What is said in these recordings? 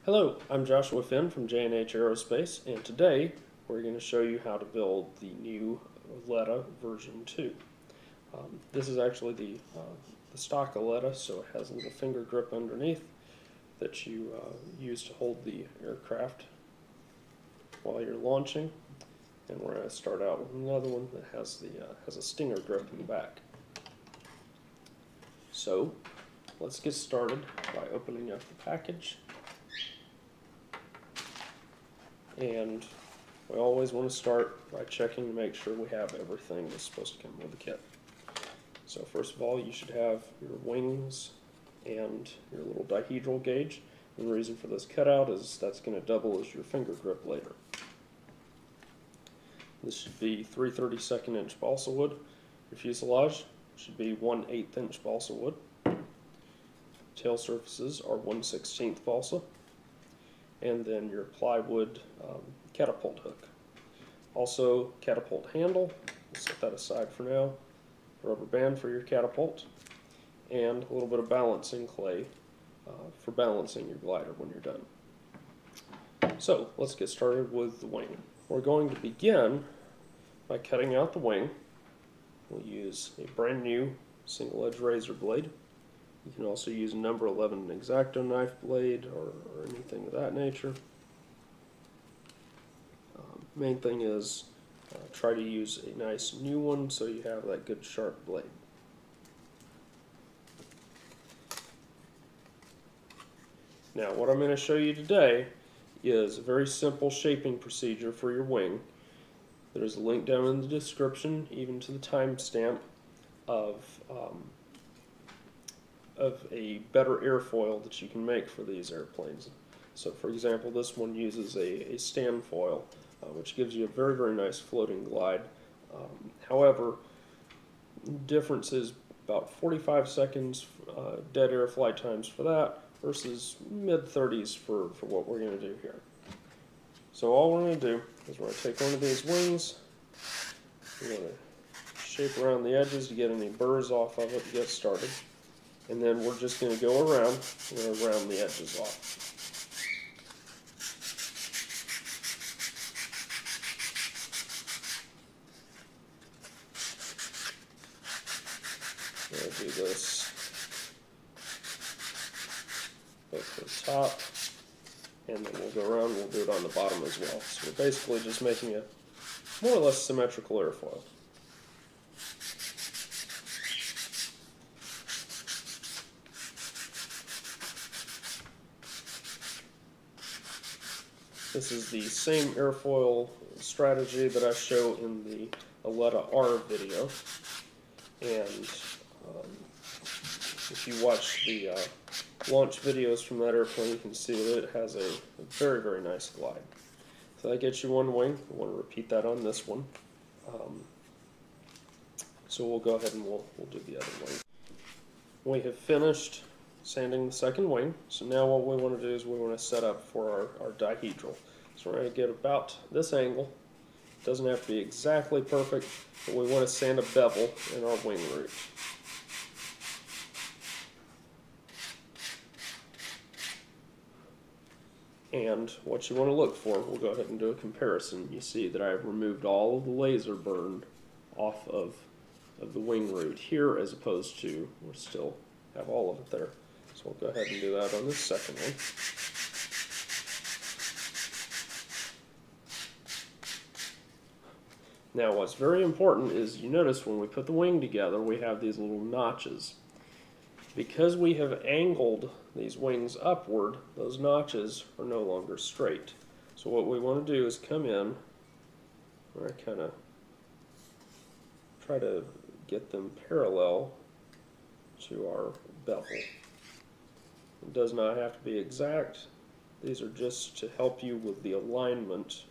Hello, I'm Joshua Finn from J&H Aerospace, and today we're going to show you how to build the new Aleda version 2. This is actually the stock Aleda, so it has a little finger grip underneath that you use to hold the aircraft while you're launching. And we're going to start out with another one that has a stinger grip in the back. So let's get started by opening up the package. And we always want to start by checking to make sure we have everything that's supposed to come with the kit. So first of all, you should have your wings and your little dihedral gauge. And the reason for this cutout is that's going to double as your finger grip later. This should be 3/32 inch balsa wood. Your fuselage should be 1/8 inch balsa wood. Tail surfaces are 1/16 balsa. And then your plywood catapult hook. Also, catapult handle, we'll set that aside for now. Rubber band for your catapult, and a little bit of balancing clay for balancing your glider when you're done. So, let's get started with the wing. We're going to begin by cutting out the wing. We'll use a brand new single edge razor blade. You can also use a number 11 X-Acto knife blade or anything of that nature. Main thing is try to use a nice new one so you have that good sharp blade. Now what I'm going to show you today is a very simple shaping procedure for your wing. There's a link down in the description, even to the timestamp of a better airfoil that you can make for these airplanes. So for example, this one uses a stand foil, which gives you a very, very nice floating glide. However, difference is about 45 seconds dead air flight times for that versus mid-30s for what we're going to do here. So all we're going to do is we're going to take one of these wings, we're going to shape around the edges to get any burrs off of it to get started. And then we're just going to go around and round the edges off. I'm going to do this both for the top, and then we'll go around and we'll do it on the bottom as well. So we're basically just making a more or less symmetrical airfoil. This is the same airfoil strategy that I show in the Aleda R video, and if you watch the launch videos from that airplane, you can see that it has a very, very nice glide. So that gets you one wing. We want to repeat that on this one. So we'll go ahead and we'll do the other wing. We have finished sanding the second wing, so now what we want to do is we want to set up for our dihedral. So we're going to get about this angle. It doesn't have to be exactly perfect, but we want to sand a bevel in our wing root. And what you want to look for, we'll go ahead and do a comparison. You see that I've removed all of the laser burn off of the wing root here, as opposed to we still have all of it there. So we'll go ahead and do that on this second one. Now what's very important is you notice when we put the wing together we have these little notches. Because we have angled these wings upward, those notches are no longer straight. So what we want to do is come in, where I kind of try to get them parallel to our bevel. It does not have to be exact. These are just to help you with the alignment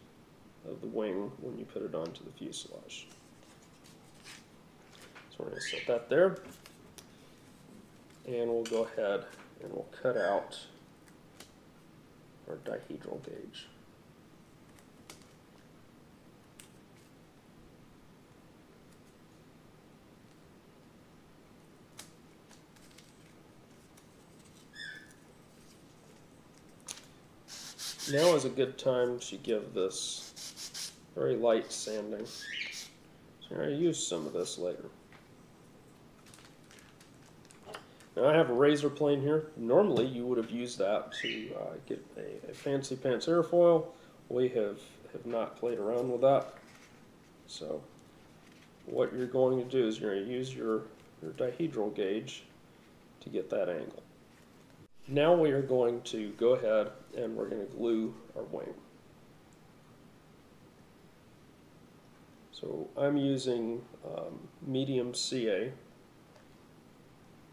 of the wing when you put it onto the fuselage. So we're going to set that there, and we'll go ahead and we'll cut out our dihedral gauge. Now is a good time to give this very light sanding. So I'm going to use some of this later. Now I have a razor plane here. Normally you would have used that to get a fancy pants airfoil. We have not played around with that. So what you're going to do is you're going to use your dihedral gauge to get that angle. Now we are going to go ahead and we're going to glue our wing. So I'm using medium CA.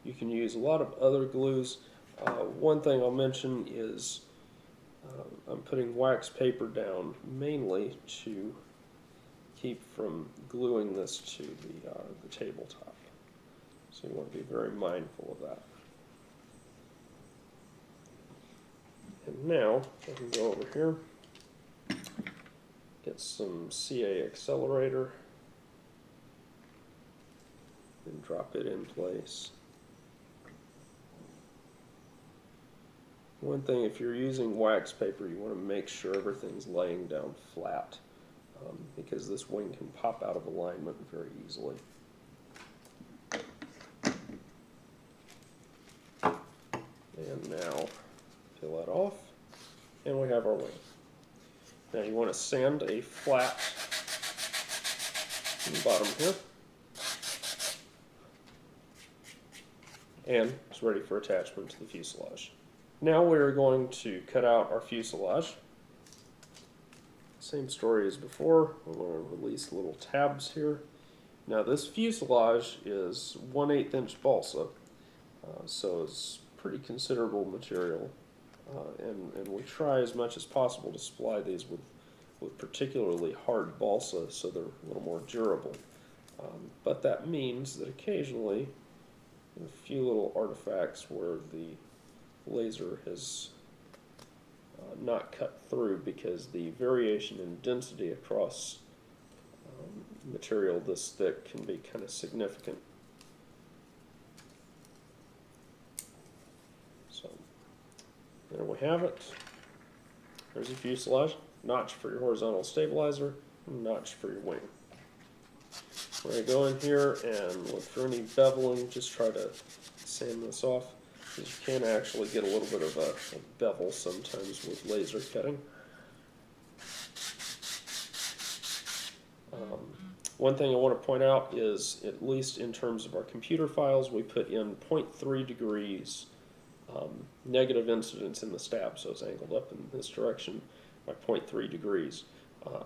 You can use a lot of other glues. One thing I'll mention is I'm putting wax paper down mainly to keep from gluing this to the tabletop. So you want to be very mindful of that. And now I can go over here, get some CA accelerator, and drop it in place. One thing, if you're using wax paper, you want to make sure everything's laying down flat, because this wing can pop out of alignment very easily. And now peel that off, and we have our wing. Now you want to sand a flat in the bottom here, and it's ready for attachment to the fuselage. Now we are going to cut out our fuselage. Same story as before. We're going to release little tabs here. Now this fuselage is 1/8 inch balsa, so it's pretty considerable material, and we try as much as possible to supply these with particularly hard balsa so they're a little more durable. But that means that occasionally a few little artifacts where the laser has not cut through, because the variation in density across material this thick can be kind of significant. So there we have it. There's a fuselage, notch for your horizontal stabilizer, notch for your wing. We're going to go in here and look for any beveling, just try to sand this off. You can actually get a little bit of a bevel sometimes with laser cutting. One thing I want to point out is, at least in terms of our computer files, we put in 0.3 degrees negative incidence in the stab, so it's angled up in this direction by 0.3 degrees.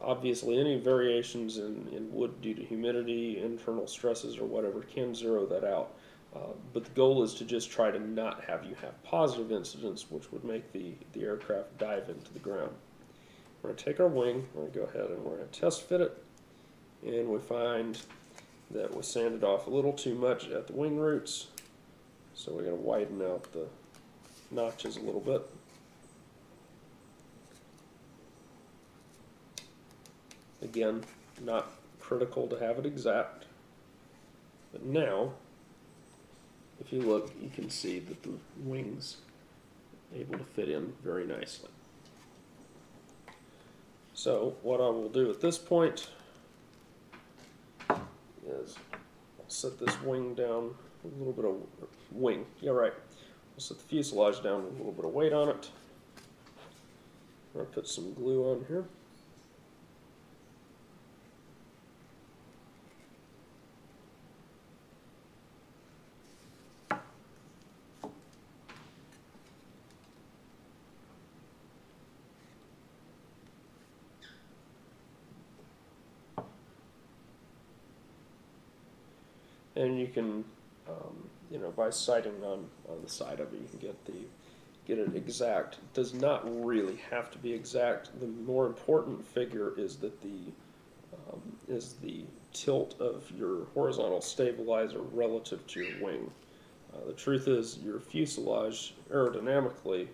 Obviously any variations in wood due to humidity, internal stresses, or whatever can zero that out. But the goal is to just try to not have you have positive incidence, which would make the aircraft dive into the ground. We're going to take our wing, we're going to go ahead and we're going to test fit it, and we find that we sanded off a little too much at the wing roots, so we're going to widen out the notches a little bit. Again, not critical to have it exact, but now if you look, you can see that the wing's able to fit in very nicely. So what I will do at this point is I'll set this wing down with a little bit of wing. Yeah, right. I'll set the fuselage down with a little bit of weight on it. I'll put some glue on here. And you can, you know, by sighting on the side of it, you can get it exact. It does not really have to be exact. The more important figure is that the tilt of your horizontal stabilizer relative to your wing. The truth is, your fuselage aerodynamically,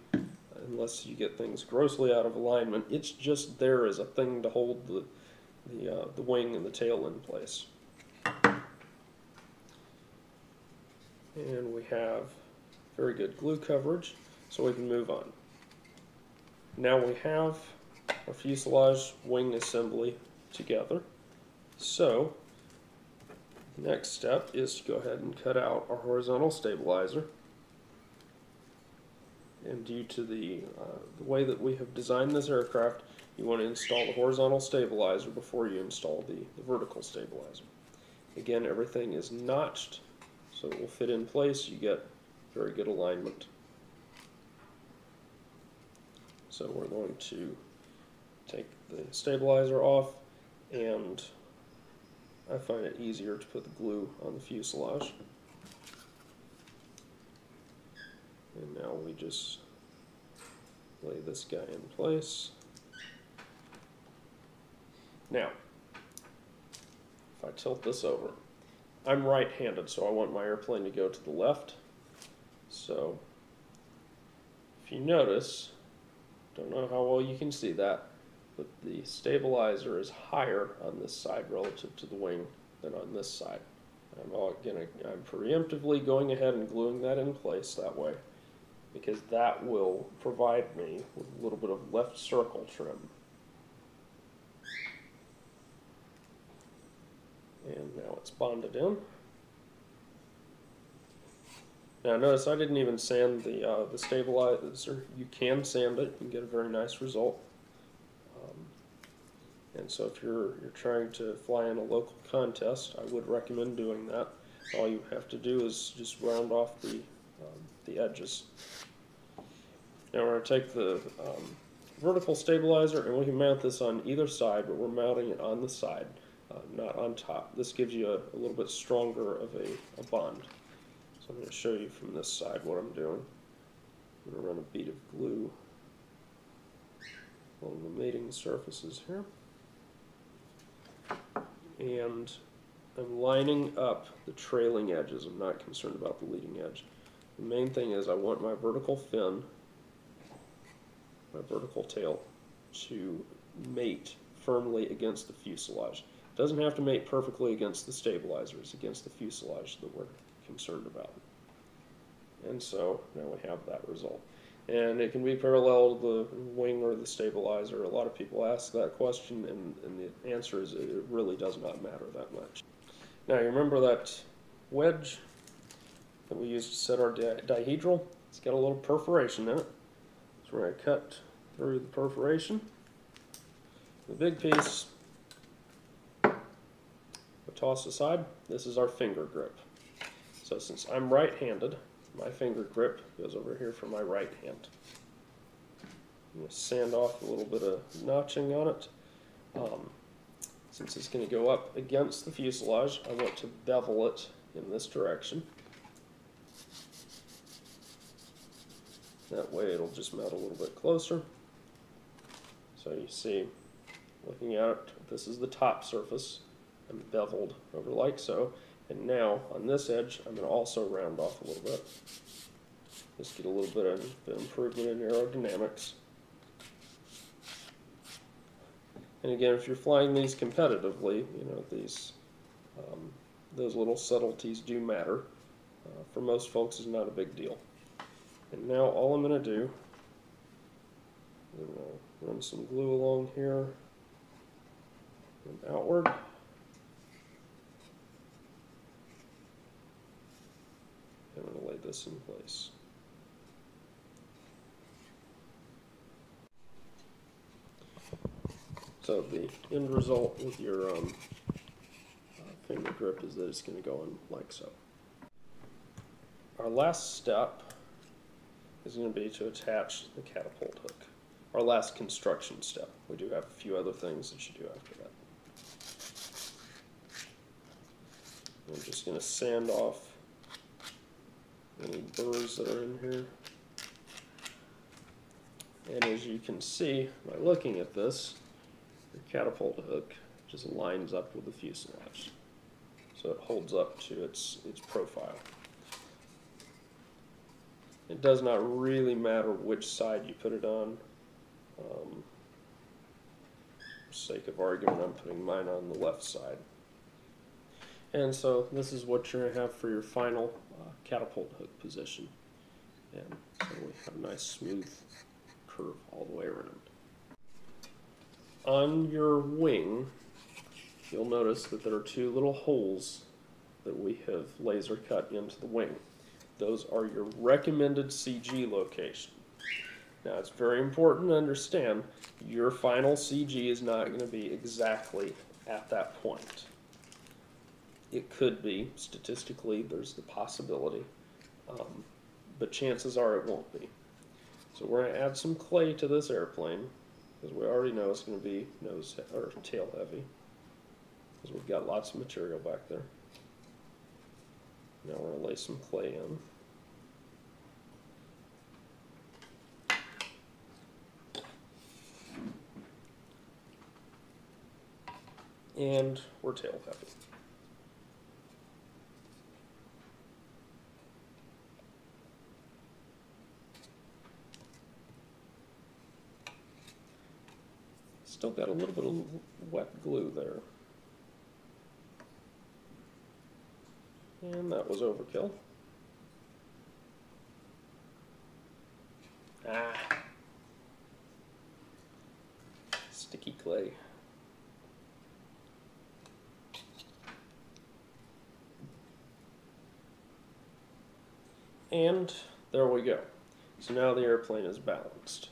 unless you get things grossly out of alignment, it's just there as a thing to hold the wing and the tail in place. And we have very good glue coverage, so we can move on. Now we have our fuselage wing assembly together. So, the next step is to go ahead and cut out our horizontal stabilizer. And due to the way that we have designed this aircraft, you want to install the horizontal stabilizer before you install the vertical stabilizer. Again, everything is notched, so it will fit in place. You get very good alignment. So we're going to take the stabilizer off, and I find it easier to put the glue on the fuselage. And now we just lay this guy in place. Now, if I tilt this over, I'm right-handed, so I want my airplane to go to the left. So, if you notice, don't know how well you can see that, but the stabilizer is higher on this side relative to the wing than on this side. I'm preemptively going ahead and gluing that in place that way, because that will provide me with a little bit of left circle trim. And now it's bonded in. Now notice I didn't even sand the stabilizer. You can sand it and get a very nice result. And so if you're trying to fly in a local contest, I would recommend doing that. All you have to do is just round off the edges. Now we're going to take the vertical stabilizer, and we can mount this on either side, but we're mounting it on the side, not on top. This gives you a little bit stronger of a bond. So I'm going to show you from this side what I'm doing. I'm going to run a bead of glue along the mating surfaces here. And I'm lining up the trailing edges. I'm not concerned about the leading edge. The main thing is I want my vertical fin, my vertical tail, to mate firmly against the fuselage. It doesn't have to mate perfectly against the stabilizers, against the fuselage that we're concerned about. And so now we have that result. And it can be parallel to the wing or the stabilizer. A lot of people ask that question, and the answer is it really does not matter that much. Now you remember that wedge that we used to set our dihedral? It's got a little perforation in it. So we're going to cut through the perforation. The big piece we toss aside. This is our finger grip. So since I'm right-handed, my finger grip goes over here for my right hand. I'm going to sand off a little bit of notching on it. Since it's going to go up against the fuselage, I want to bevel it in this direction. That way it'll just mount a little bit closer. So you see, looking at it, this is the top surface. I'm beveled over like so. And now, on this edge, I'm going to also round off a little bit. Just get a little bit of improvement in aerodynamics. And again, if you're flying these competitively, you know, those little subtleties do matter. For most folks, it's not a big deal. And now all I'm going to do, I'm going to run some glue along here and outward. I'm going to lay this in place. So the end result with your finger grip is that it's going to go in like so. Our last step is going to be to attach the catapult hook. Our last construction step. We do have a few other things that you do after that. I'm just going to sand off any burrs that are in here. And as you can see by looking at this, your catapult hook just lines up with the fuselage. So it holds up to its profile. It does not really matter which side you put it on. For sake of argument, I'm putting mine on the left side. And so this is what you're going to have for your final catapult hook position. And so we have a nice smooth curve all the way around. On your wing, you'll notice that there are two little holes that we have laser cut into the wing. Those are your recommended CG location. Now it's very important to understand your final CG is not going to be exactly at that point. It could be, statistically, there's the possibility, but chances are it won't be. So we're going to add some clay to this airplane, because we already know it's going to be nose or tail heavy, because we've got lots of material back there. Now we're going to lay some clay in. And we're tail heavy. Still got a little bit of wet glue there. And that was overkill. Sticky clay. And there we go. So now the airplane is balanced.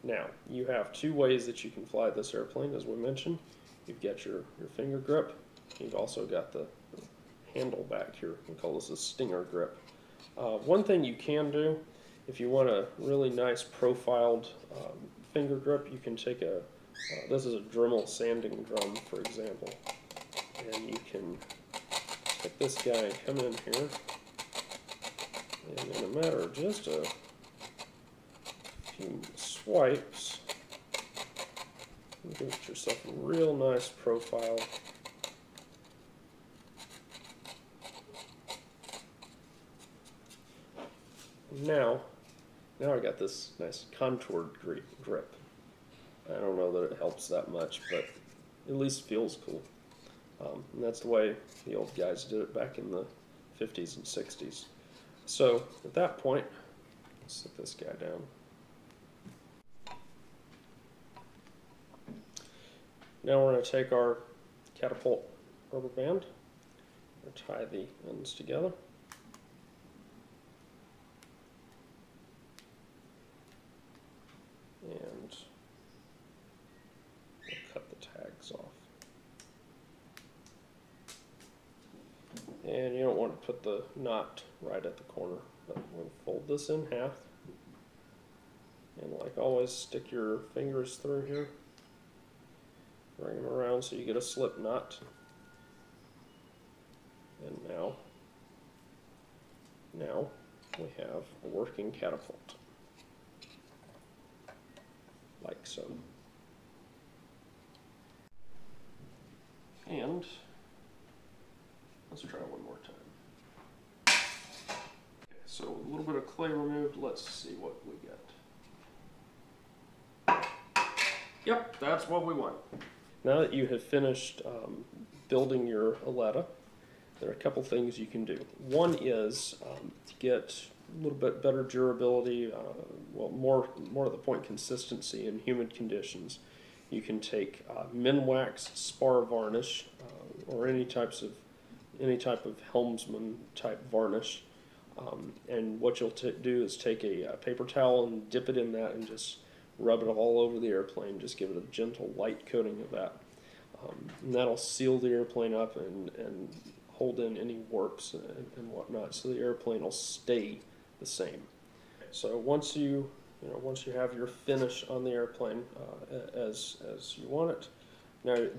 Now, you have two ways that you can fly this airplane, as we mentioned. You've got your finger grip. You've also got the handle back here. We call this a stinger grip. One thing you can do, if you want a really nice profiled finger grip, you can take this is a Dremel sanding drum, for example. And you can take this guy and come in here. And in a matter of just a few swipes, you get yourself a real nice profile. Now I got this nice contoured grip. I don't know that it helps that much, but at least feels cool. And that's the way the old guys did it back in the 50s and 60s. So at that point, let's set this guy down. Now we're going to take our Catapult rubber band and tie the ends together. And we'll cut the tags off. And you don't want to put the knot right at the corner, but we'll fold this in half. And like always, stick your fingers through here. Bring them around so you get a slip knot. And now we have a working catapult. Like so. And let's try one more time. Okay, so a little bit of clay removed, let's see what we get. Yep, that's what we want. Now that you have finished building your Aleda, there are a couple things you can do. One is to get a little bit better durability, well, more to the point, consistency in humid conditions. You can take Minwax spar varnish or any type of helmsman type varnish, and what you'll do is take a paper towel and dip it in that and just rub it all over the airplane. Just give it a gentle light coating of that, and that'll seal the airplane up and hold in any warps and whatnot, so the airplane will stay the same. So once you have your finish on the airplane as you want it,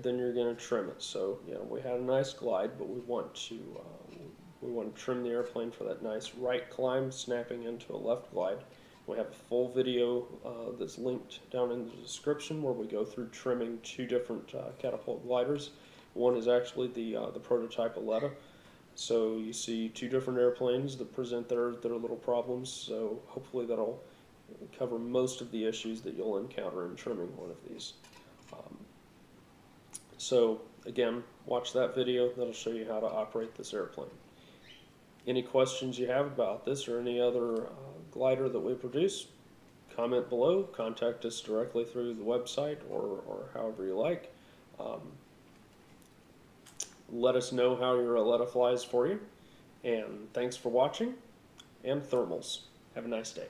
then you're going to trim it. So we had a nice glide, but we want to trim the airplane for that nice right climb, snapping into a left glide. We have a full video that's linked down in the description where we go through trimming two different Catapult gliders. One is actually the prototype Aleda. So you see two different airplanes that present their little problems. So hopefully that'll cover most of the issues that you'll encounter in trimming one of these. So again, watch that video. That'll show you how to operate this airplane. Any questions you have about this or any other glider that we produce, comment below, contact us directly through the website or however you like. Let us know how your Aleda flies for you. And thanks for watching, and thermals. Have a nice day.